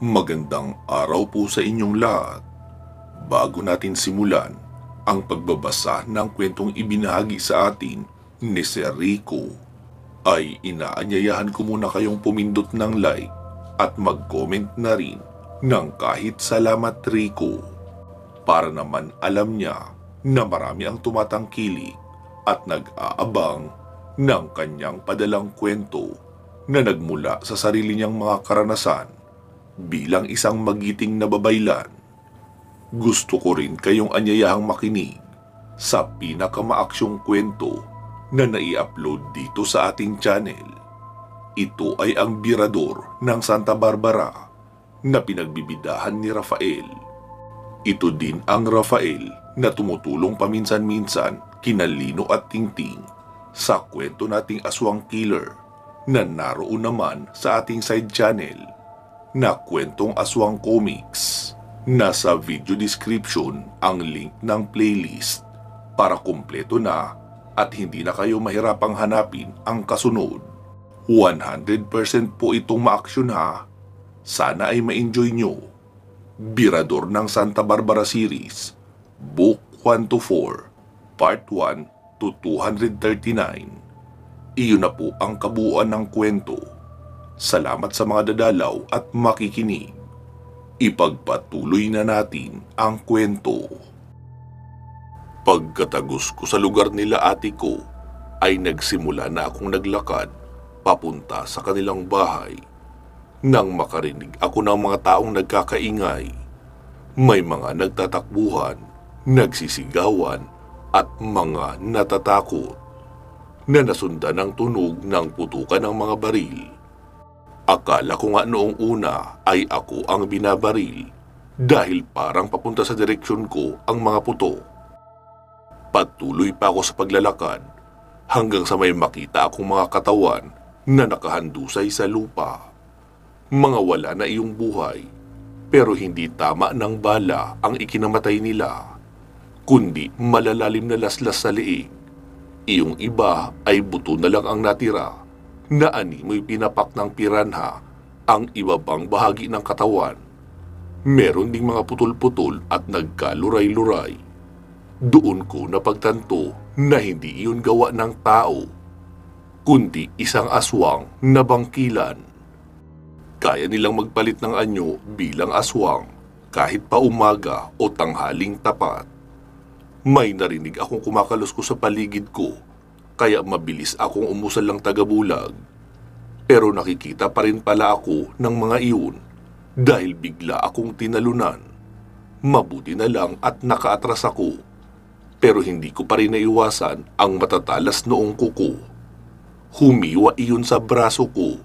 Magandang araw po sa inyong lahat. Bago natin simulan ang pagbabasa ng kwentong ibinahagi sa atin ni Sir Rico, ay inaanyayahan ko muna kayong pumindot ng like at mag-comment na rin ng kahit salamat Rico, para naman alam niya na marami ang tumatangkilik at nag-aabang ng kanyang padalang kwento na nagmula sa sarili niyang mga karanasan bilang isang magiting na babaylan. Gusto ko rin kayong anyayahang makinig sa pinakamaaksyong kwento na nai-upload dito sa ating channel. Ito ay ang Birador ng Santa Barbara na pinagbibidahan ni Rafael. Ito din ang Rafael na tumutulong paminsan-minsan kina Lino at Tingting sa kwento nating Aswang Killer na naroon naman sa ating side channel na Kwentong Aswang Comics. Nasa video description ang link ng playlist para kumpleto na at hindi na kayo mahirapang hanapin ang kasunod. 100% po itong ma-action ha. Sana ay ma-enjoy nyo. Birador ng Santa Barbara Series, Book 1 to 4, Part 1 to 239. Iyon na po ang kabuuan ng kwento. Salamat sa mga dadalaw at makikinig. Ipagpatuloy na natin ang kwento. Pagkatagos ko sa lugar nila ate ko, ay nagsimula na akong naglakad papunta sa kanilang bahay. Nang makarinig ako ng mga taong nagkakaingay, may mga nagtatakbuhan, nagsisigawan at mga natatakot na nasundan ng tunog ng putukan ng mga baril. Akala ko nga noong una ay ako ang binabaril dahil parang papunta sa direksyon ko ang mga putok. Patuloy pa ako sa paglalakad hanggang sa may makita akong mga katawan na nakahandusay sa lupa. Mga wala na iyong buhay, pero hindi tama ng bala ang ikinamatay nila, kundi malalalim na laslas sa liig. Iyong iba ay buto na lang ang natira, na animoy pinapak ng piranha ang iba pang bahagi ng katawan. Meron ding mga putol-putol at nagkaluray-luray. Doon ko napagtanto na hindi iyon gawa ng tao, kundi isang aswang na bangkilan. Kaya nilang magpalit ng anyo bilang aswang kahit pa umaga o tanghaling tapat. May narinig akong kumakalusko sa paligid ko, kaya mabilis akong umusal lang tagabulag. Pero nakikita pa rin pala ako ng mga iyon dahil bigla akong tinalunan. Mabuti na lang at nakaatras ako, pero hindi ko pa rin naiwasan ang matatalas noong kuko. Humiwa iyon sa braso ko,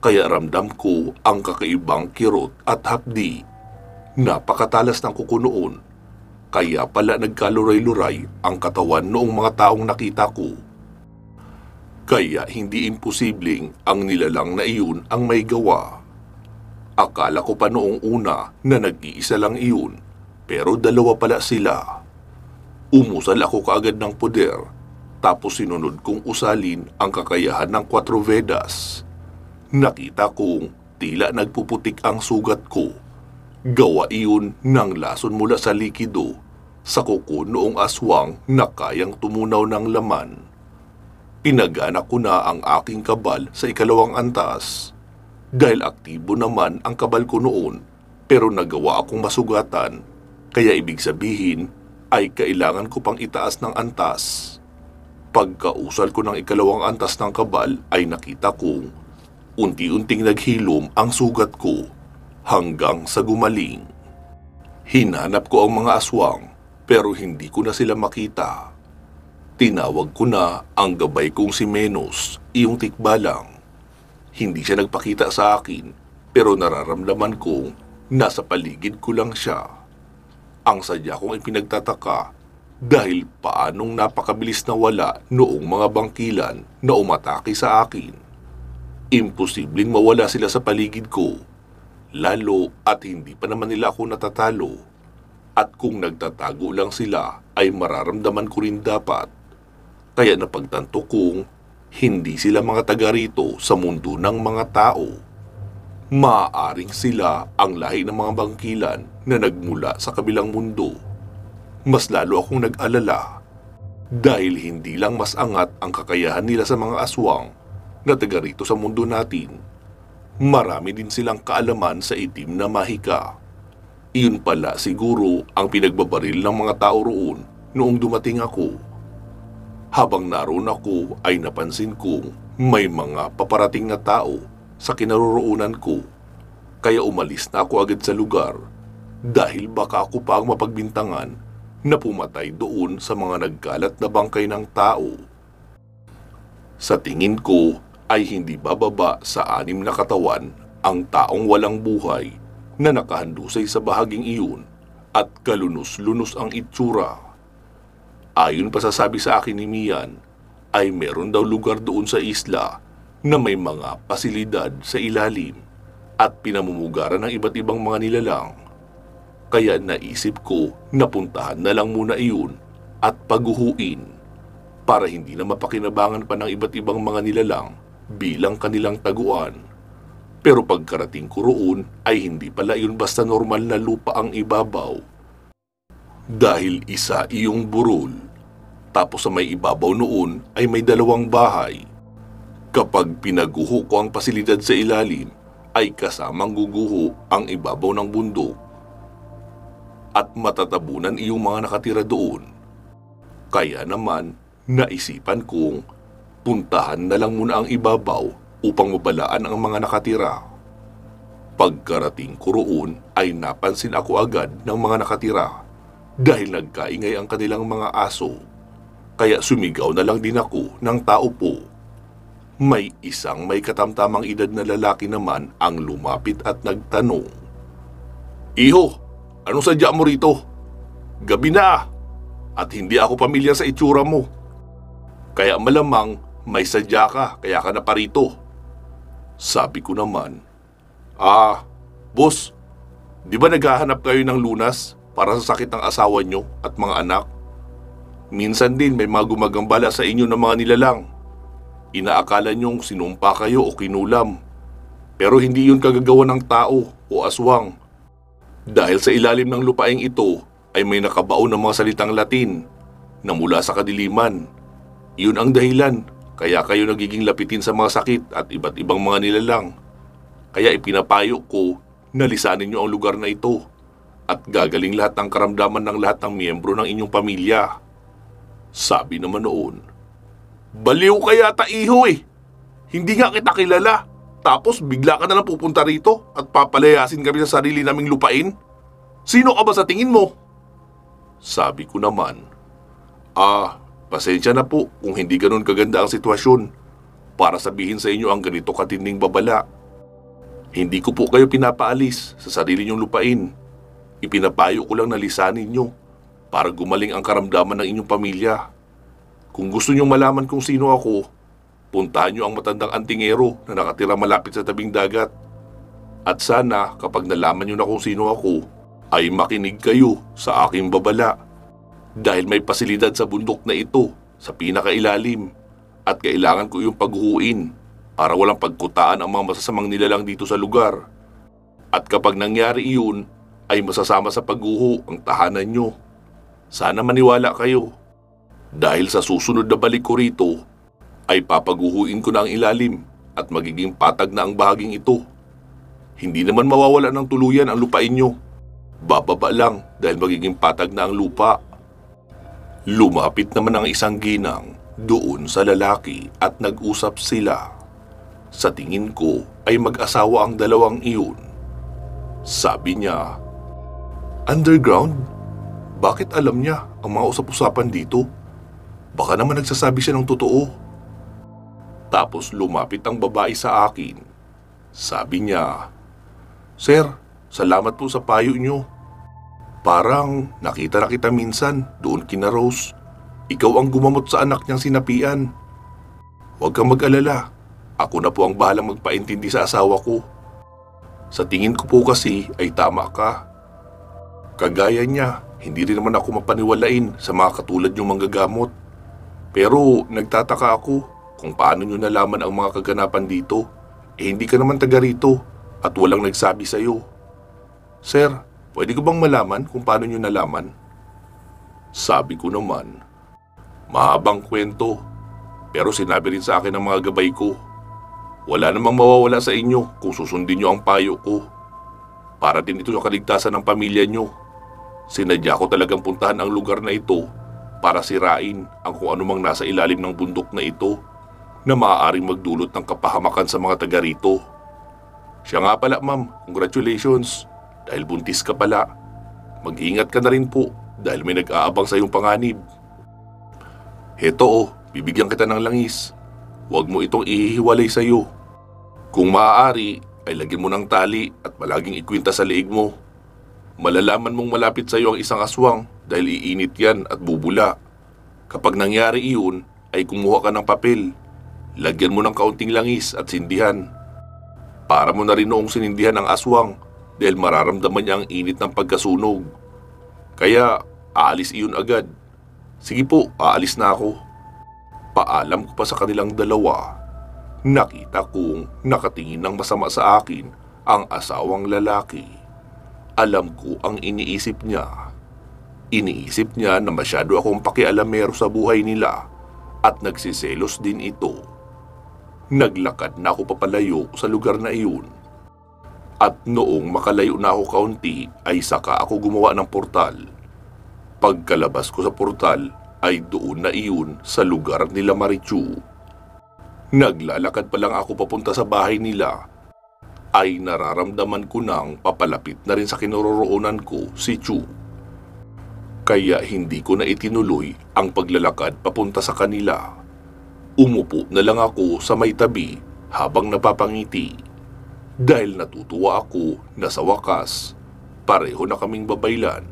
kaya ramdam ko ang kakaibang kirot at hapdi. Napakatalas ng kuko noon, kaya pala nagkaluray-luray ang katawan noong mga taong nakita ko. Kaya hindi imposibleng ang nilalang na iyon ang may gawa. Akala ko pa noong una na nag-iisa lang iyon, pero dalawa pala sila. Umusal ako kaagad ng poder, tapos sinunod kong usalin ang kakayahan ng 4 Vedas. Nakita kong tila nagpuputik ang sugat ko. Gawa iyon ng lason mula sa likido sa kuko noong aswang na kayang tumunaw ng laman. Pinagana ko na ang aking kabal sa ikalawang antas. Dahil aktibo naman ang kabal ko noon, pero nagawa akong masugatan, kaya ibig sabihin ay kailangan ko pang itaas ng antas. Pagkausal ko ng ikalawang antas ng kabal ay nakita kong unti-unting naghilom ang sugat ko hanggang sa gumaling. Hinanap ko ang mga aswang pero hindi ko na sila makita. Tinawag ko na ang gabay kong si Menos, iyong tikbalang. Hindi siya nagpakita sa akin, pero nararamdaman kong nasa paligid ko lang siya. Ang sadya kong ipinagtataka dahil paanong napakabilis na wala noong mga bangkilan na umatake sa akin. Imposibleng mawala sila sa paligid ko, lalo at hindi pa naman nila ako natatalo. At kung nagtatago lang sila ay mararamdaman ko rin dapat. Kaya napagtanto kong hindi sila mga taga rito sa mundo ng mga tao. Maaaring sila ang lahi ng mga bangkilan na nagmula sa kabilang mundo. Mas lalo akong nag-alala dahil hindi lang mas angat ang kakayahan nila sa mga aswang na taga rito sa mundo natin. Marami din silang kaalaman sa itim na mahika. Iyon pala siguro ang pinagbabaril ng mga tao roon noong dumating ako. Habang naroon ako ay napansin kong may mga paparating na tao sa kinaroroonan ko. Kaya umalis na ako agad sa lugar dahil baka ako pa ang mapagbintangan na pumatay doon sa mga nagkalat na bangkay ng tao. Sa tingin ko ay hindi bababa sa 6 na katawan ang taong walang buhay na nakahandusay sa bahaging iyon at kalunos-lunos ang itsura. Ayon pa sa sabi sa akin ni Mian, ay meron daw lugar doon sa isla na may mga pasilidad sa ilalim at pinamumugaran ng iba't ibang mga nilalang. Kaya naisip ko na puntahan na lang muna iyon at paguhuin para hindi na mapakinabangan pa ng iba't ibang mga nilalang bilang kanilang taguan. Pero pagkarating ko roon ay hindi pala iyon basta normal na lupa ang ibabaw. Dahil isa iyong burol. Tapos sa may ibabaw noon ay may 2 bahay. Kapag pinaguho ko ang pasilidad sa ilalim, ay kasamang guguho ang ibabaw ng bundok. At matatabunan iyong mga nakatira doon. Kaya naman, naisipan kong puntahan na lang muna ang ibabaw upang mabalaan ang mga nakatira. Pagkarating ko roon ay napansin ako agad ng mga nakatira dahil nagkaingay ang kanilang mga aso. Kaya sumigaw na lang din ako ng tao po. May isang may katamtamang edad na lalaki naman ang lumapit at nagtanong, "Iho, anong sadya mo rito? Gabi na at hindi ako pamilyar sa itsura mo. Kaya malamang may sadya ka kaya ka na parito." Sabi ko naman, Boss, di ba naghahanap kayo ng lunas para sa sakit ng asawa nyo at mga anak? Minsan din may mga gumagambala sa inyo ng mga nilalang. Inaakala nyong sinumpa kayo o kinulam. Pero hindi yun kagagawa ng tao o aswang. Dahil sa ilalim ng lupaing ito ay may nakabaon ng mga salitang Latin na mula sa kadiliman. Iyon ang dahilan kaya kayo nagiging lapitin sa mga sakit at iba't ibang mga nilalang. Kaya ipinapayo ko na lisanin nyo ang lugar na ito at gagaling lahat ng karamdaman ng lahat ng miyembro ng inyong pamilya. Sabi naman noon, "Baliw ka yata, iho eh. Hindi nga kita kilala. Tapos bigla ka na lang pupunta rito at papalayasin kami sa sarili naming lupain? Sino ka ba sa tingin mo?" Sabi ko naman, pasensya na po kung hindi ganun kaganda ang sitwasyon para sabihin sa inyo ang ganito katinding babala. Hindi ko po kayo pinapaalis sa sarili nyong lupain. Ipinapayo ko lang na lisanin nyo para gumaling ang karamdaman ng inyong pamilya. Kung gusto nyong malaman kung sino ako, puntahan nyo ang matandang antingero na nakatira malapit sa tabing dagat. At sana kapag nalaman nyo na kung sino ako, ay makinig kayo sa aking babala. Dahil may pasilidad sa bundok na ito sa pinakailalim at kailangan ko yung paghuhuin para walang pagkutaan ang mga masasamang nilalang dito sa lugar. At kapag nangyari iyon, ay masasama sa pagguho ang tahanan nyo. Sana maniwala kayo. Dahil sa susunod na balik ko rito, ay papaguhuin ko na ang ilalim at magiging patag na ang bahaging ito. Hindi naman mawawala ng tuluyan ang lupain nyo. Bababa lang dahil magiging patag na ang lupa. Lumapit naman ang isang ginang doon sa lalaki at nag-usap sila. Sa tingin ko ay mag-asawa ang dalawang iyon. Sabi niya, "Underground? Bakit alam niya ang mga usap-usapan dito? Baka naman nagsasabi siya ng totoo." Tapos lumapit ang babae sa akin. Sabi niya, "Sir, salamat po sa payo niyo. Parang nakita na kita minsan doon kina Rose. Ikaw ang gumamot sa anak niyang sinapian. Huwag kang mag-alala. Ako na po ang bahalang magpaintindi sa asawa ko. Sa tingin ko po kasi ay tama ka. Kagaya niya, hindi rin naman ako mapaniwalain sa mga katulad niyong manggagamot. Pero nagtataka ako kung paano niyo nalaman ang mga kaganapan dito. Hindi ka naman taga rito at walang nagsabi sa'yo. Sir, pwede ko bang malaman kung paano nyo nalaman? Sabi ko naman, mahabang kwento, pero sinabi rin sa akin ng mga gabay ko. Wala namang mawawala sa inyo kung susundin nyo ang payo ko. Para din ito sa kaligtasan ng pamilya nyo. Sinadya ko talagang puntahan ang lugar na ito para sirain ang kung anumang nasa ilalim ng bundok na ito na maaaring magdulot ng kapahamakan sa mga taga rito. Siya nga pala, ma'am, congratulations. Dahil buntis ka pala. Mag-ingat ka na rin po dahil may nag-aabang sa iyong panganib. Heto bibigyan kita ng langis. Huwag mo itong ihihiwalay sa iyo. Kung maaari, ay lagyan mo ng tali at palaging ikwinta sa leeg mo. Malalaman mong malapit sa iyo ang isang aswang dahil iinit yan at bubula. Kapag nangyari iyon, ay kumuha ka ng papel. Lagyan mo ng kaunting langis at sindihan. Para mo na rin noong sinindihan ang aswang dahil mararamdaman niya ang init ng pagkasunog. Kaya, aalis iyon agad. Sige po, aalis na ako. Paalam ko pa sa kanilang dalawa. Nakita kong nakatingin ng masama sa akin ang asawang lalaki. Alam ko ang iniisip niya. Iniisip niya na masyado akong pakialamero sa buhay nila at nagsiselos din ito. Naglakad na ako papalayo sa lugar na iyon. At noong makalayo na ako kaunti ay saka ako gumawa ng portal. Pagkalabas ko sa portal ay doon na iyon sa lugar nila Marichu. Naglalakad pa lang ako papunta sa bahay nila ay nararamdaman ko nang papalapit na rin sa kinaroroonan ko si Chu. Kaya hindi ko na itinuloy ang paglalakad papunta sa kanila. Umupo na lang ako sa may tabi habang napapangiti. Dahil natutuwa ako na sa wakas, pareho na kaming babaylan.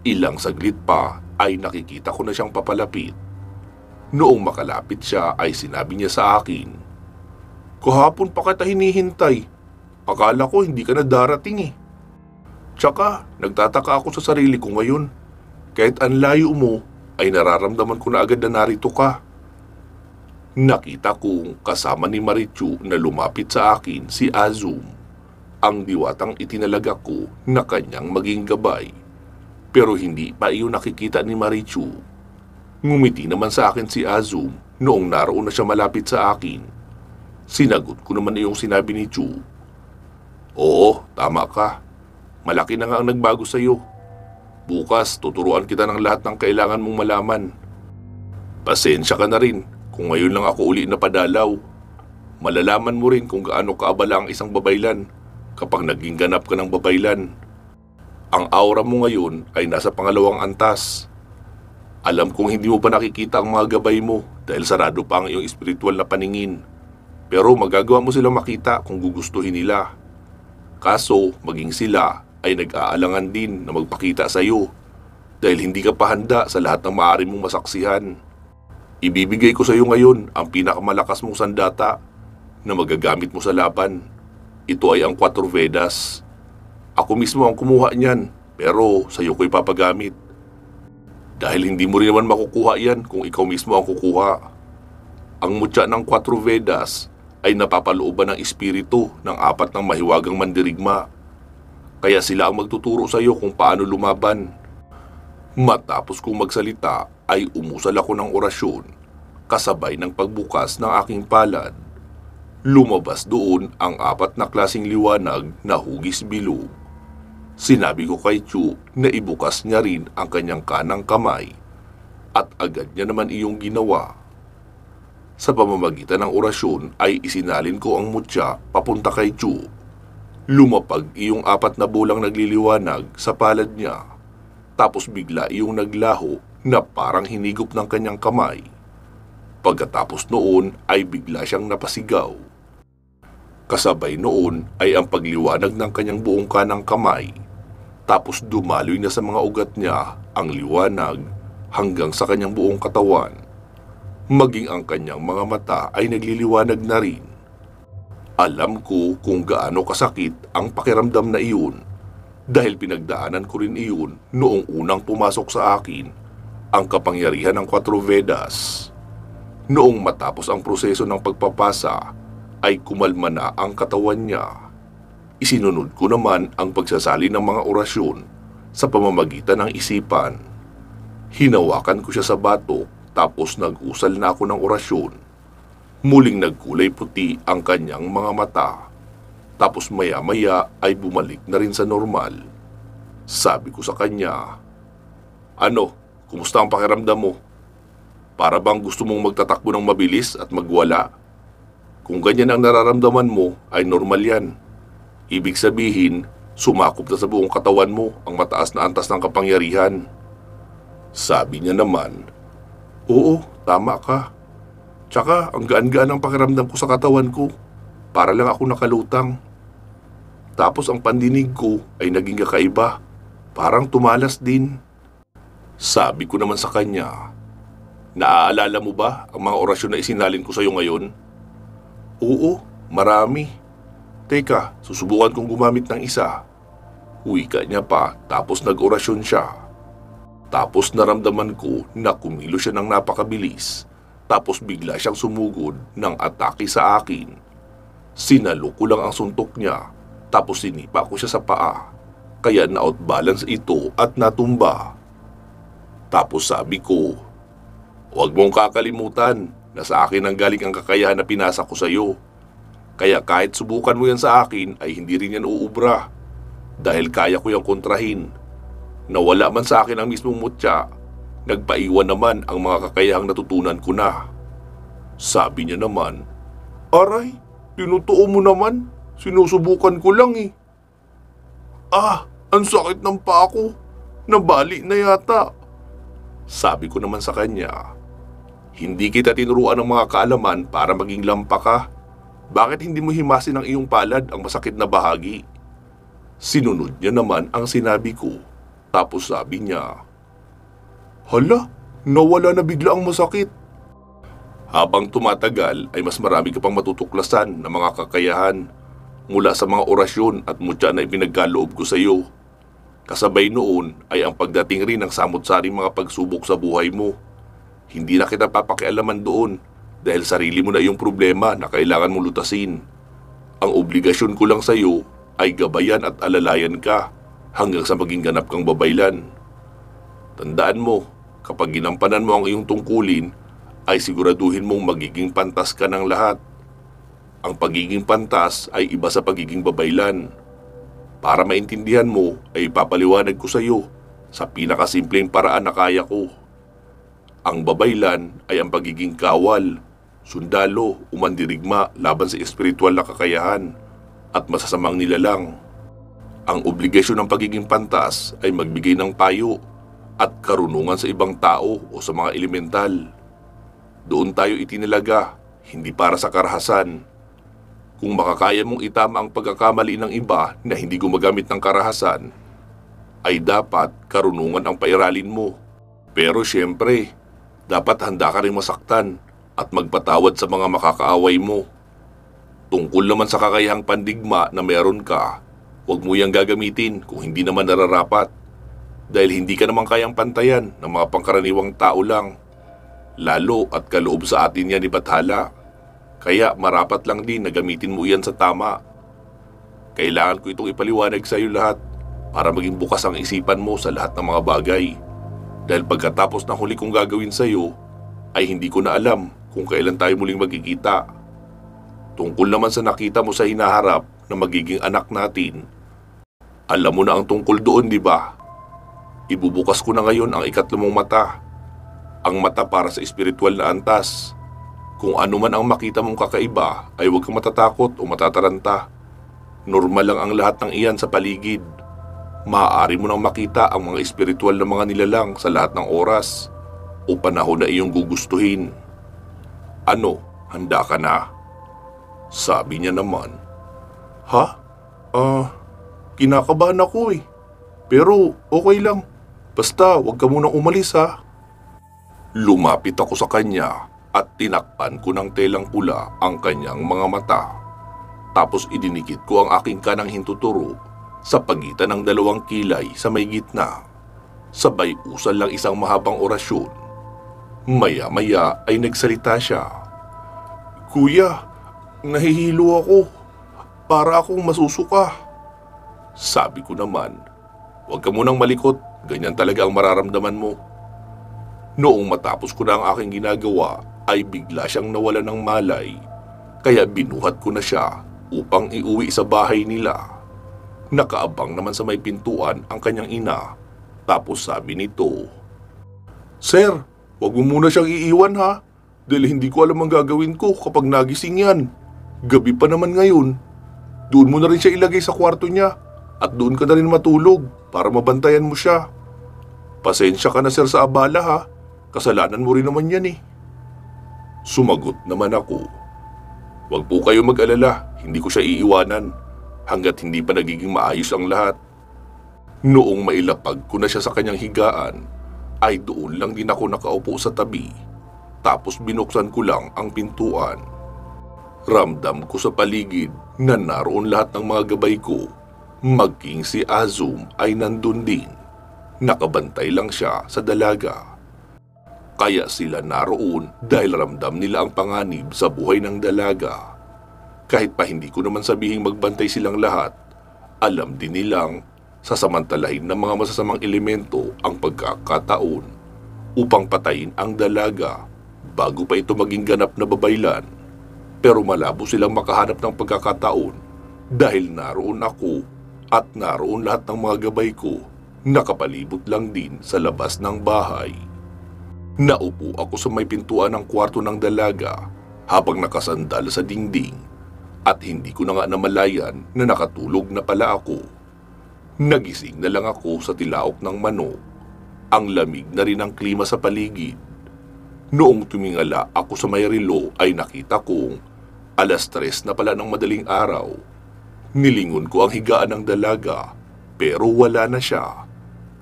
Ilang saglit pa ay nakikita ko na siyang papalapit. Noong makalapit siya ay sinabi niya sa akin, "Kahapon pa kita hinihintay. Akala ko hindi ka na darating eh. Tsaka nagtataka ako sa sarili ko ngayon. Kahit ang layo mo ay nararamdaman ko na agad na narito ka." Nakita kong kasama ni Marichu na lumapit sa akin si Azum, ang diwatang itinalaga ko na kanyang maging gabay. Pero hindi pa iyon nakikita ni Marichu. Ngumiti naman sa akin si Azum noong naroon na siya malapit sa akin. Sinagot ko naman iyong sinabi ni Chu. "Oo, tama ka. Malaki na nga ang nagbago sa iyo. Bukas tuturuan kita ng lahat ng kailangan mong malaman. Pasensya ka na rin kung ngayon lang ako uli na padalaw. Malalaman mo rin kung gaano kaabala ang isang babaylan kapag naging ganap ka ng babaylan. Ang aura mo ngayon ay nasa pangalawang antas. Alam kong hindi mo pa nakikita ang mga gabay mo dahil sarado pa ang iyong espiritual na paningin. Pero magagawa mo silang makita kung gugustuhin nila. Kaso maging sila ay nag-aalangan din na magpakita sa iyo dahil hindi ka pa handa sa lahat ng maaari mong masaksihan. Ibibigay ko sa iyo ngayon ang pinakamalakas mong sandata na magagamit mo sa laban. Ito ay ang 4 Vedas. Ako mismo ang kumuha niyan, pero sa iyo ko ipapagamit. Dahil hindi mo rin naman makukuha yan kung ikaw mismo ang kukuha. Ang mutya ng 4 Vedas ay napapalooban ng espiritu ng 4 ng mahiwagang mandirigma. Kaya sila ang magtuturo sa iyo kung paano lumaban. Matapos kong magsalita ay umusal ako ng orasyon, kasabay ng pagbukas ng aking palad. Lumabas doon ang 4 na klaseng liwanag na hugis bilog. Sinabi ko kay Chu na ibukas niya rin ang kanyang kanang kamay at agad niya naman iyong ginawa. Sa pamamagitan ng orasyon ay isinalin ko ang mutya papunta kay Chu. Lumapag iyong 4 na bulang nagliliwanag sa palad niya. Tapos bigla iyong naglaho na parang hinigop ng kanyang kamay. Pagkatapos noon ay bigla siyang napasigaw. Kasabay noon ay ang pagliwanag ng kanyang buong kanang kamay. Tapos dumaloy na sa mga ugat niya ang liwanag hanggang sa kanyang buong katawan. Maging ang kanyang mga mata ay nagliliwanag na rin. Alam ko kung gaano kasakit ang pakiramdam na iyon dahil pinagdaanan ko rin iyon noong unang pumasok sa akin ang kapangyarihan ng 4 Vedas. Noong matapos ang proseso ng pagpapasa ay kumalma na ang katawan niya. Isinunod ko naman ang pagsasali ng mga orasyon sa pamamagitan ng isipan. Hinawakan ko siya sa batok tapos nag-usal na ako ng orasyon. Muling nagkulay puti ang kanyang mga mata. Tapos maya-maya ay bumalik na rin sa normal. Sabi ko sa kanya, "Ano, kumusta ang pakiramdam mo? Para bang gusto mong magtatakbo ng mabilis at magwala? Kung ganyan ang nararamdaman mo ay normal yan. Ibig sabihin, sumakop na sa buong katawan mo ang mataas na antas ng kapangyarihan." Sabi niya naman, "Oo, tama ka. Tsaka ang gaan-gaan ang pakiramdam ko sa katawan ko. Para lang ako nakalutang. Tapos ang pandinig ko ay naging kakaiba. Parang tumalas din." Sabi ko naman sa kanya, "Naaalala mo ba ang mga orasyon na isinalin ko sa iyo ngayon?" "Oo, marami. Teka, susubukan kong gumamit ng isa." Wika niya pa tapos nag-orasyon siya. Tapos naramdaman ko na kumilo siya ng napakabilis. Tapos bigla siyang sumugod ng atake sa akin. Sinalo ko lang ang suntok niya. Tapos sinipa ko siya sa paa. Kaya na-outbalance ito at natumba. Tapos sabi ko, "Huwag mong kakalimutan na sa akin ang galing ang kakayahan na pinasa ko sa iyo. Kaya kahit subukan mo yan sa akin ay hindi rin yan uubra. Dahil kaya ko yung kontrahin. Nawala man sa akin ang mismong mutya, nagpaiwan naman ang mga kakayahang natutunan ko na." Sabi niya naman, "Aray, tinutuo mo naman. Sinusubukan ko lang eh." Ang sakit ng paa ko. Nabali na yata." Sabi ko naman sa kanya, "Hindi kita tinuruan ng mga kaalaman para maging lampa ka. Bakit hindi mo himasin ang iyong palad ang masakit na bahagi?" Sinunod niya naman ang sinabi ko. Tapos sabi niya, "Hala, nawala na bigla ang masakit." Habang tumatagal ay mas marami ka pang matutuklasan ng mga kakayahan mula sa mga orasyon at mutya na ipinagkaloob ko sa iyo. Kasabay noon ay ang pagdating rin ng samot-saring mga pagsubok sa buhay mo. Hindi na kita papakialaman doon dahil sarili mo na iyong problema na kailangan mong lutasin. Ang obligasyon ko lang sa iyo ay gabayan at alalayan ka hanggang sa maging ganap kang babaylan. Tandaan mo, kapag ginampanan mo ang iyong tungkulin, ay siguraduhin mong magiging pantas ka ng lahat. Ang pagiging pantas ay iba sa pagiging babaylan. Para maintindihan mo ay ipapaliwanag ko sa iyo sa pinakasimpleng paraan na kaya ko. Ang babaylan ay ang pagiging kawal, sundalo o mandirigma laban sa espiritual na kakayahan at masasamang nilalang. Ang obligasyon ng pagiging pantas ay magbigay ng payo at karunungan sa ibang tao o sa mga elemental. Doon tayo itinilaga, hindi para sa karahasan. Kung makakaya mong itama ang pagkakamali ng iba na hindi gumagamit ng karahasan, ay dapat karunungan ang pairalin mo. Pero siyempre, dapat handa ka rin masaktan at magpatawad sa mga makakaaway mo. Tungkol naman sa kakayahang pandigma na meron ka, huwag mo yang gagamitin kung hindi naman nararapat. Dahil hindi ka naman kayang pantayan ng mga pangkaraniwang tao lang. Lalo at kaloob sa atin yan ni Bathala. Kaya marapat lang din na gamitin mo iyan sa tama. Kailangan ko itong ipaliwanag sa iyo lahat para maging bukas ang isipan mo sa lahat ng mga bagay. Dahil pagkatapos ng huli kong gagawin sa iyo, ay hindi ko na alam kung kailan tayo muling magkikita. Tungkol naman sa nakita mo sa hinaharap na magiging anak natin, alam mo na ang tungkol doon, di ba? Ibubukas ko na ngayon ang ikatlong mata. Ang mata para sa espiritual na antas. Kung ano man ang makita mong kakaiba, ay huwag kang matatakot o matataranta. Normal lang ang lahat ng iyan sa paligid. Maaari mo nang makita ang mga espiritual na mga nilalang sa lahat ng oras o panahon na iyong gugustuhin. Ano, handa ka na? Sabi niya naman, "Ha? Kinakabahan ako eh. Pero okay lang. Basta huwag ka munang umalis ha." Lumapit ako sa kanya at tinakpan ko ng telang pula ang kanyang mga mata. Tapos idinikit ko ang aking kanang hintuturo sa pagitan ng dalawang kilay sa may gitna. Sabay usal lang isang mahabang orasyon. Maya-maya ay nagsalita siya. "Kuya, nahihilo ako. Para akong masusuka." Sabi ko naman, huwag ka munang malikot, ganyan talaga ang mararamdaman mo. Noong matapos ko na ang aking ginagawa ay bigla siyang nawala ng malay, kaya binuhat ko na siya upang iuwi sa bahay nila. Nakaabang naman sa may pintuan ang kanyang ina, tapos sabi nito, "Sir, huwag mo muna siyang iiwan ha, dahil hindi ko alam ang gagawin ko kapag nagising yan. Gabi pa naman ngayon. Doon mo na rin siya ilagay sa kwarto niya at doon ka na rin matulog para mabantayan mo siya. Pasensya ka na sir sa abala ha, kasalanan mo rin naman yan eh." Sumagot naman ako, "Huwag po kayo mag-alala, hindi ko siya iiwanan hanggat hindi pa nagiging maayos ang lahat." Noong mailapag ko na siya sa kanyang higaan, ay doon lang din ako nakaupo sa tabi, tapos binuksan ko lang ang pintuan. Ramdam ko sa paligid na naroon lahat ng mga gabay ko, maging si Azum ay nandun din. Nakabantay lang siya sa dalaga. Kaya sila naroon dahil ramdam nila ang panganib sa buhay ng dalaga. Kahit pa hindi ko naman sabihing magbantay silang lahat, alam din nilang sasamantalahin ng mga masasamang elemento ang pagkakataon upang patayin ang dalaga bago pa ito maging ganap na babaylan. Pero malabo silang makahanap ng pagkakataon dahil naroon ako at naroon lahat ng mga gabay ko, nakapalibot lang din sa labas ng bahay. Naupo ako sa may pintuan ng kwarto ng dalaga habang nakasandal sa dingding at hindi ko na nga namalayan na nakatulog na pala ako. Nagising na lang ako sa tilaok ng manok. Ang lamig na rin ang klima sa paligid. Noong tumingala ako sa may relo ay nakita kong 3:00 na pala ng madaling araw. Nilingon ko ang higaan ng dalaga pero wala na siya.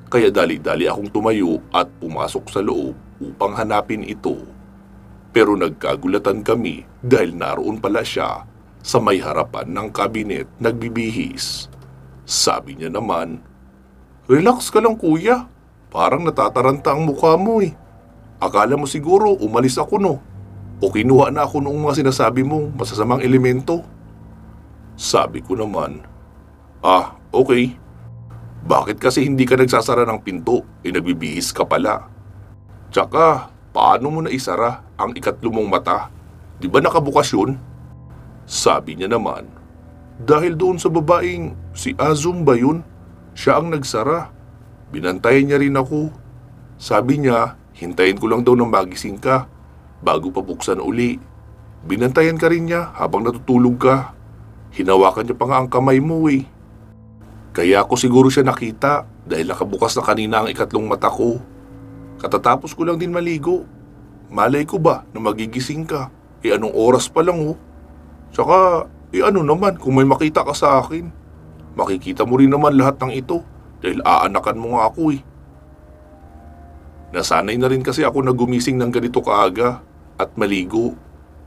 Kaya dali-dali akong tumayo at pumasok sa loob upang hanapin ito. Pero nagkagulatan kami dahil naroon pala siya sa may harapan ng kabinet nagbibihis. Sabi niya naman, "Relax ka lang kuya, parang natataranta ang mukha mo eh. Akala mo siguro umalis ako no? O kinuha na ako noong mga sinasabi mong masasamang elemento?" Sabi ko naman, Okay. Bakit kasi hindi ka nagsasara ng pinto? Nagbibihis ka pala. Tsaka, paano mo na isara ang 3 mong mata? Di ba nakabukas yun?" Sabi niya naman, "Dahil doon sa babaeng si Azum ba yun? Siya ang nagsara. Binantayan niya rin ako. Sabi niya, hintayin ko lang daw ng magising ka bago pa buksan uli. Binantayan ka rin niya habang natutulog ka. Hinawakan niya pa nga ang kamay mo eh. Kaya ako siguro siya nakita dahil nakabukas na kanina ang 3 mata ko. Katatapos ko lang din maligo. Malay ko ba na magigising ka? Anong oras pa lang oh. Tsaka, ano naman kung may makita ka sa akin? Makikita mo rin naman lahat ng ito dahil aanakan mo nga ako eh." Nasanay na rin kasi ako na gumising ng ganito kaaga at maligo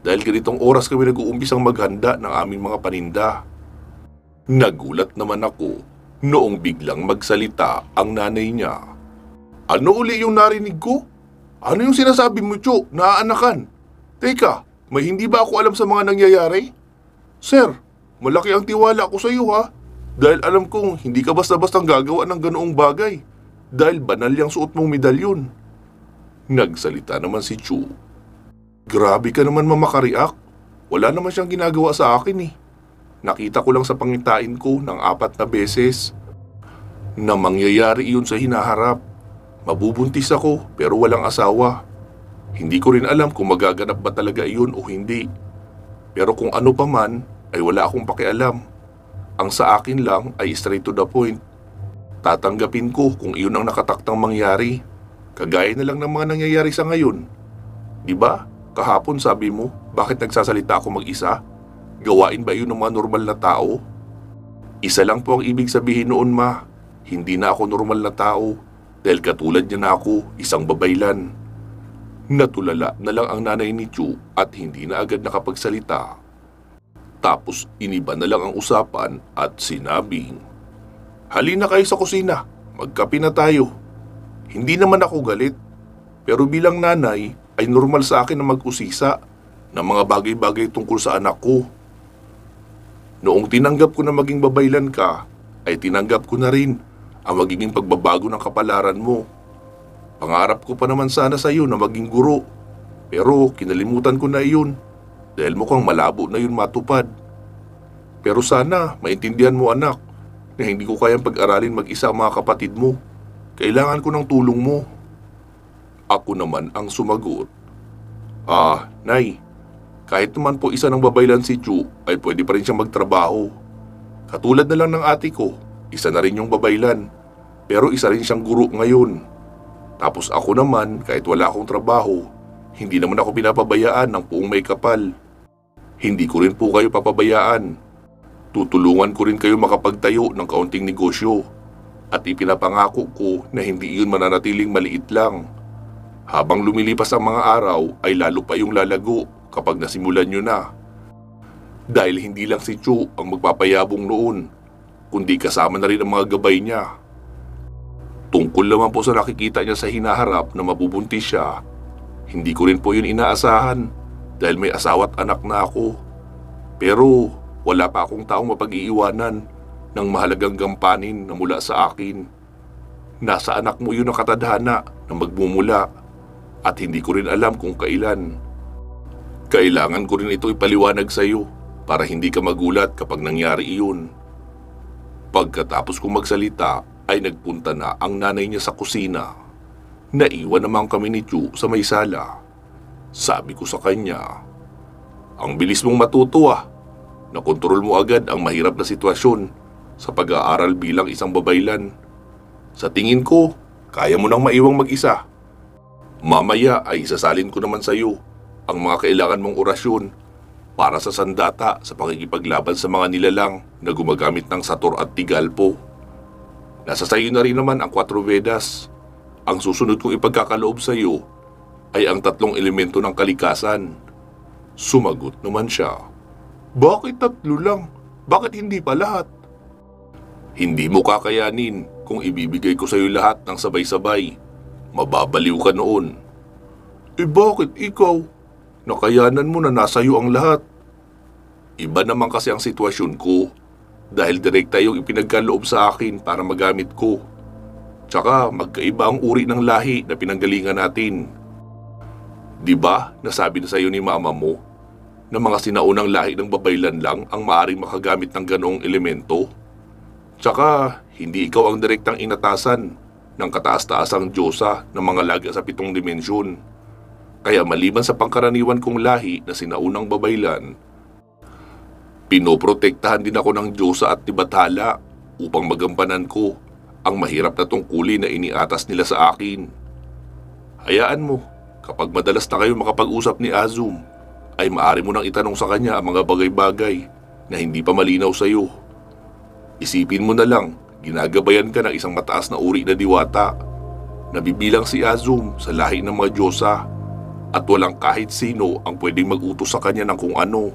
dahil ganitong oras kami nag-uumpisang maghanda ng aming mga paninda. Nagulat naman ako noong biglang magsalita ang nanay niya. "Ano uli yung narinig ko? Ano yung sinasabi mo, Cho? Naaanakan? Teka, may hindi ba ako alam sa mga nangyayari? Sir, malaki ang tiwala ko sa iyo ha. Dahil alam kong hindi ka basta-bastang gagawa ng ganoong bagay. Dahil banal yung suot mong medalyon." Nagsalita naman si Chu. "Grabe ka naman mamakariak. Wala naman siyang ginagawa sa akin eh. Nakita ko lang sa pangitain ko ng 4 na beses na mangyayari iyon sa hinaharap. Mabubuntis ako pero walang asawa. Hindi ko rin alam kung magaganap ba talaga iyon o hindi. Pero kung ano pa man ay wala akong pakialam. Ang sa akin lang ay straight to the point. Tatanggapin ko kung iyon ang nakataktang mangyari. Kagaya na lang ng mga nangyayari sa ngayon. Diba? Kahapon sabi mo, bakit nagsasalita ako mag-isa? Gawain ba yun ng mga normal na tao? Isa lang po ang ibig sabihin noon ma. Hindi na ako normal na tao dahil katulad niya na ako, isang babaylan." Natulala na lang ang nanay ni Chu at hindi na agad nakapagsalita. Tapos iniba na lang ang usapan at sinabing, "Halina kayo sa kusina, magkape na tayo." Hindi naman ako galit, pero bilang nanay ay normal sa akin na mag-usisa ng mga bagay-bagay tungkol sa anak ko. Noong tinanggap ko na maging babaylan ka, ay tinanggap ko na rin ang magiging pagbabago ng kapalaran mo. Pangarap ko pa naman sana sa iyo na maging guro, pero kinalimutan ko na iyon dahil mukhang malabo na yun matupad. Pero sana maintindihan mo anak na hindi ko kayang pag-aralin mag-isa ang mga kapatid mo. Kailangan ko ng tulong mo. Ako naman ang sumagot. Nay, kahit naman po isa ng babaylan si Chu ay pwede pa rin siyang magtrabaho. Katulad na lang ng ate ko, isa na rin yung babaylan, pero isa rin siyang guro ngayon. Tapos ako naman, kahit wala akong trabaho, hindi naman ako pinapabayaan ng puong may kapal. Hindi ko rin po kayo papabayaan. Tutulungan ko rin kayo makapagtayo ng kaunting negosyo at ipinapangako ko na hindi iyon mananatiling maliit lang. Habang lumilipas ang mga araw ay lalo pa yung lalago kapag nasimulan nyo na. Dahil hindi lang si Chu ang magpapayabong noon, kundi kasama na rin ang mga gabay niya. Tungkol naman po sa nakikita niya sa hinaharap na mabubuntis siya, hindi ko rin po yun inaasahan dahil may asawa at anak na ako. Pero wala pa akong taong mapag-iiwanan ng mahalagang gampanin na mula sa akin. Nasa anak mo yun ang katadhana na magmumula at hindi ko rin alam kung kailan. Kailangan ko rin ito ipaliwanag sa iyo para hindi ka magulat kapag nangyari iyon. Pagkatapos kong magsalita ay nagpunta na ang nanay niya sa kusina. Naiwan naman kami ni Chu sa may sala. Sabi ko sa kanya, "Ang bilis mong matuto ah. Nakontrol mo agad ang mahirap na sitwasyon sa pag-aaral bilang isang babaylan. Sa tingin ko, kaya mo nang maiwang mag-isa. Mamaya ay isasalin ko naman sa iyo ang mga kailangan mong orasyon para sa sandata sa pakikipaglaban sa mga nilalang na gumagamit ng sator at tigalpo. Nasa sayo na rin naman ang 4 Vedas. Ang susunod kong ipagkakaloob sa iyo ay ang 3 elemento ng kalikasan." Sumagot naman siya, "Bakit 3 lang? Bakit hindi pa lahat?" "Hindi mo kakayanin kung ibibigay ko sa iyo lahat ng sabay-sabay. Mababaliw ka noon." Bakit ikaw? Nakayanan mo na nasa iyo ang lahat." "Iba naman kasi ang sitwasyon ko dahil direkta yung ipinagkaloob sa akin para magamit ko. Tsaka magkaiba ang uri ng lahi na pinanggalingan natin. Di ba nasabi na sa iyo ni mama mo na mga sinaunang lahi ng babaylan lang ang maaring makagamit ng ganoong elemento? Tsaka hindi ikaw ang direktang inatasan ng kataas-taasang Diyosa ng mga laga sa 7 dimensyon. Kaya maliban sa pangkaraniwan kong lahi na sinaunang babaylan, pinoprotektahan din ako ng Diyosa at ni Bathala upang magampanan ko ang mahirap na tungkulin na iniatas nila sa akin. Hayaan mo, kapag madalas na kayo makapag-usap ni Azum, ay maaari mo nang itanong sa kanya ang mga bagay-bagay na hindi pa malinaw sa iyo. Isipin mo na lang, ginagabayan ka ng isang mataas na uri na diwata. Nabibilang si Azum sa lahi ng mga Diyosa at walang kahit sino ang pwedeng mag-utos sa kanya ng kung ano,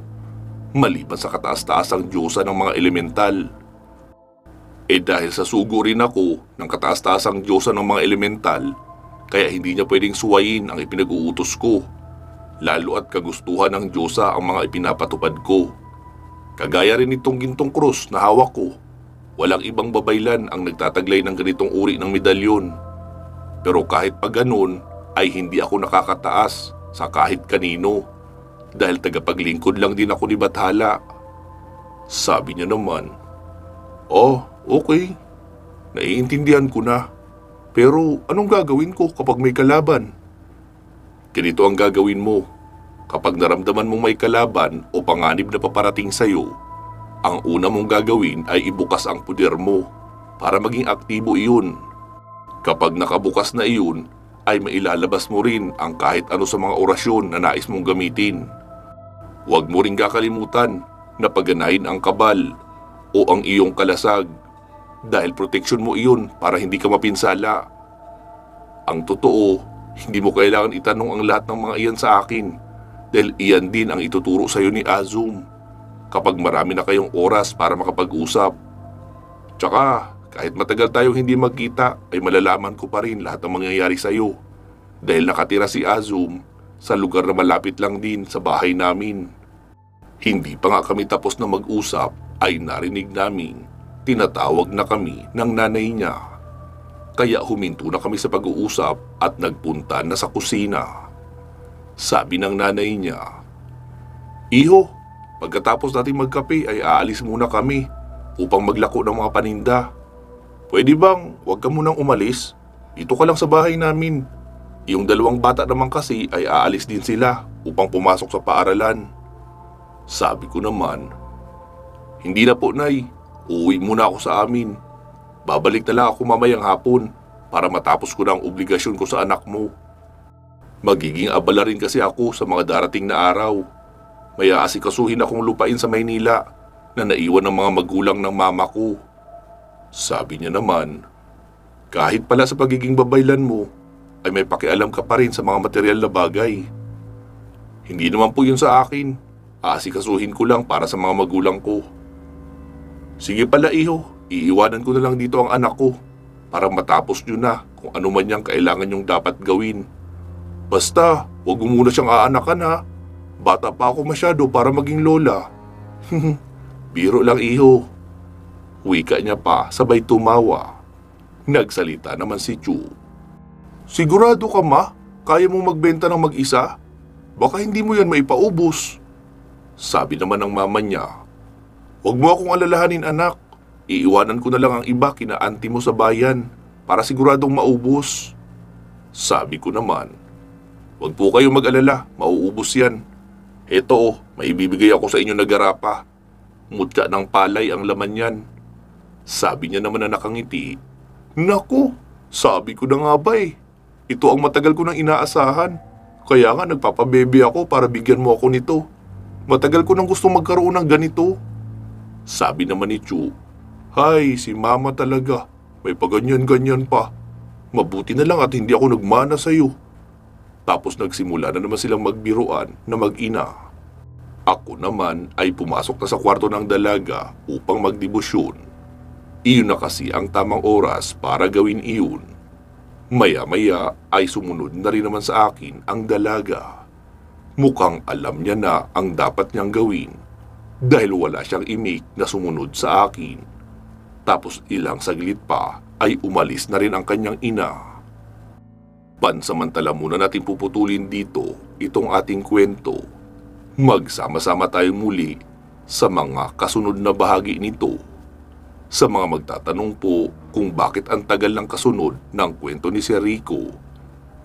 maliban sa kataas-taasang Diyosa ng mga elemental. Dahil sa sugo rin ako ng kataas-taasang Diyosa ng mga elemental, kaya hindi niya pwedeng suwayin ang ipinag-uutos ko, lalo at kagustuhan ng Diyosa ang mga ipinapatupad ko. Kagaya rin itong gintong krus na hawak ko, walang ibang babaylan ang nagtataglay ng ganitong uri ng medalyon. Pero kahit pa ganun, ay hindi ako nakakataas sa kahit kanino dahil tagapaglingkod lang din ako ni Bathala." Sabi niya naman, Okay. Naiintindihan ko na. Pero anong gagawin ko kapag may kalaban?" "Ganito ang gagawin mo. Kapag naramdaman mong may kalaban o panganib na paparating sa'yo, ang una mong gagawin ay ibukas ang puder mo para maging aktibo iyon. Kapag nakabukas na iyon, ay mailalabas mo rin ang kahit ano sa mga orasyon na nais mong gamitin. Huwag mo rin kakalimutan na pagganahin ang kabal o ang iyong kalasag dahil proteksyon mo iyon para hindi ka mapinsala. Ang totoo, hindi mo kailangan itanong ang lahat ng mga iyan sa akin dahil iyan din ang ituturo sa iyo ni Azum kapag marami na kayong oras para makapag-usap. Tsaka kahit matagal tayong hindi magkita ay malalaman ko pa rin lahat ng mangyayari sa iyo dahil nakatira si Azum sa lugar na malapit lang din sa bahay namin." Hindi pa nga kami tapos na mag-usap ay narinig namin Tinatawag na kami ng nanay niya. Kaya huminto na kami sa pag-uusap at nagpunta na sa kusina. Sabi ng nanay niya, "Iho, pagkatapos natin magkape ay aalis muna kami upang maglako ng mga paninda. Pwede bang huwag ka munang umalis? Dito ka lang sa bahay namin. Yung dalawang bata naman kasi ay aalis din sila upang pumasok sa paaralan." Sabi ko naman, "Hindi na po, Nay. Uuwi muna ako sa amin. Babalik na lang ako mamayang hapon para matapos ko na ang obligasyon ko sa anak mo. Magiging abala rin kasi ako sa mga darating na araw. May aasikasuhin akong lupain sa Maynila na naiwan ng mga magulang ng mama ko." Sabi niya naman, "Kahit pala sa pagiging babaylan mo, ay may pakialam ka pa rin sa mga material na bagay. Hindi naman po yun sa akin. Aasikasuhin ko lang para sa mga magulang ko." "Sige pala, Iho, iiwanan ko na lang dito ang anak ko para matapos nyo na kung ano man niyang kailangan nyong dapat gawin. Basta, huwag mo muna siyang aanakan ha. Bata pa ako masyado para maging lola." "Biro lang, Iho." Wika niya pa sabay tumawa. Nagsalita naman si Chu. "Sigurado ka, Ma? Kaya mo magbenta ng mag-isa? Baka hindi mo yan maipaubos." Sabi naman ng mama niya, "Huwag mo akong alalahanin, anak. Iiwanan ko na lang ang iba kina auntie mo sa bayan para siguradong maubos." Sabi ko naman, "Huwag po kayong mag-alala, mauubos yan. Eto may ibibigay ako sa inyo na garapa. Mutya ng palay ang laman yan." Sabi niya naman na nakangiti, "Naku, sabi ko na nga ba eh. Ito ang matagal ko nang inaasahan. Kaya nga nagpapabebe ako para bigyan mo ako nito. Matagal ko nang gusto magkaroon ng ganito." Sabi naman ni Chu, "Hay, si mama talaga. May paganyan-ganyan pa. Mabuti na lang at hindi ako nagmana sa'yo." Tapos nagsimula na naman silang magbiruan na mag-ina. Ako naman ay pumasok na sa kwarto ng dalaga upang magdebosyon. Iyon na kasi ang tamang oras para gawin iyon. Maya-maya ay sumunod na rin naman sa akin ang dalaga. Mukhang alam niya na ang dapat niyang gawin dahil wala siyang imik na sumunod sa akin. Tapos ilang saglit pa ay umalis na rin ang kanyang ina. Pansamantala muna natin puputulin dito itong ating kwento. Magsama-sama tayong muli sa mga kasunod na bahagi nito. Sa mga magtatanong po kung bakit ang tagal ng kasunod ng kwento ni Sir Rico,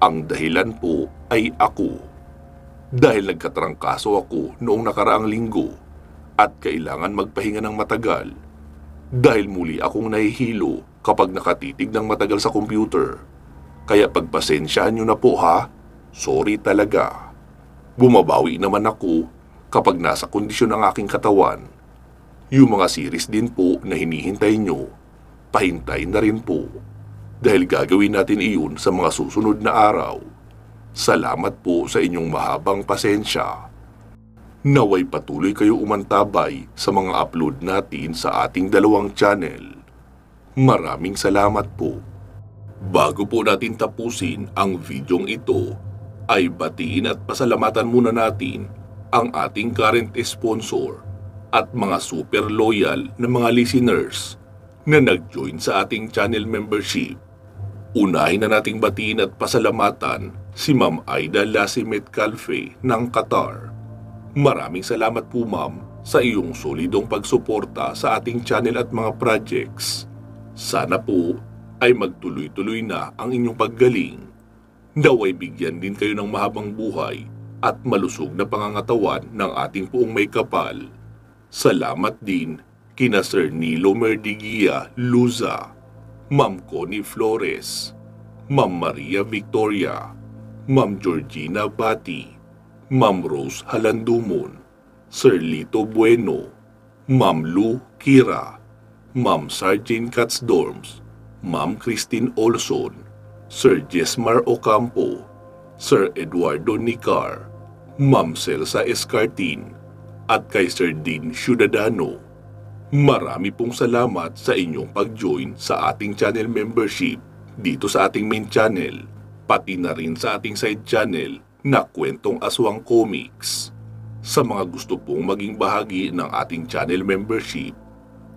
ang dahilan po ay ako. Dahil nagkatrangkaso ako noong nakaraang linggo at kailangan magpahinga ng matagal. Dahil muli akong nahihilo kapag nakatitig ng matagal sa computer. Kaya pagpasensyahan nyo na po ha, sorry talaga. Bumabawi naman ako kapag nasa kondisyon ang aking katawan. Yung mga series din po na hinihintay nyo, pahintay na rin po. Dahil gagawin natin iyon sa mga susunod na araw. Salamat po sa inyong mahabang pasensya. Naway patuloy kayo umantabay sa mga upload natin sa ating dalawang channel. Maraming salamat po. Bago po natin tapusin ang videong ito, ay batiin at pasalamatan muna natin ang ating current sponsor at mga super loyal na mga listeners na nag-join sa ating channel membership. Unahin na nating batiin at pasalamatan si Ma'am Aida Lasimet Calfe ng Qatar. Maraming salamat po ma'am sa iyong solidong pagsuporta sa ating channel at mga projects. Sana po ay magtuloy-tuloy na ang inyong paggaling. Naway bigyan din kayo ng mahabang buhay at malusog na pangangatawan ng ating puong may kapal. Salamat din kina Sir Nilo Merdigia Luza, Ma'am Connie Flores, Ma'am Maria Victoria, Ma'am Georgina Bati, Ma'am Rose Halandumon, Sir Lito Bueno, Ma'am Lou Kira, Ma'am Sargent Katsdorms, Ma'am Christine Olson, Sir Jesmar Ocampo, Sir Eduardo Nicar, Ma'am Celsa Escartin, at kay Sir Dean Ciudadano. Marami pong salamat sa inyong pag-join sa ating channel membership dito sa ating main channel, pati na rin sa ating side channel na Kwentong Aswang Comics. Sa mga gusto pong maging bahagi ng ating channel membership,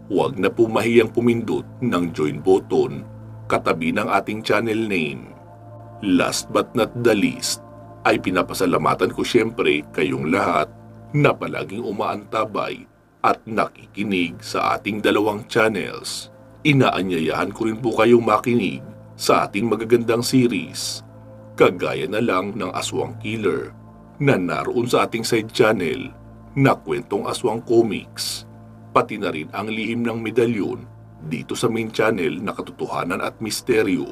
Huwag na po mahiyang pumindot ng join button katabi ng ating channel name. Last but not the least, ay pinapasalamatan ko siyempre kayong lahat na palaging umaantabay at nakikinig sa ating dalawang channels. Inaanyayahan ko rin po kayong makinig sa ating magagandang series, kagaya na lang ng Aswang Killer na naroon sa ating side channel na Kwentong Aswang Comics, pati na rin ang Lihim ng Medalyon dito sa main channel na Katotohanan at Misteryo.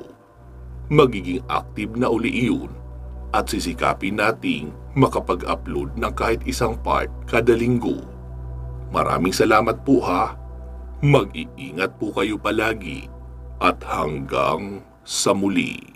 Magiging active na uli iyon at sisikapin nating makapag-upload ng kahit isang part kada linggo. Maraming salamat po ha. Mag-iingat po kayo palagi at hanggang sa muli.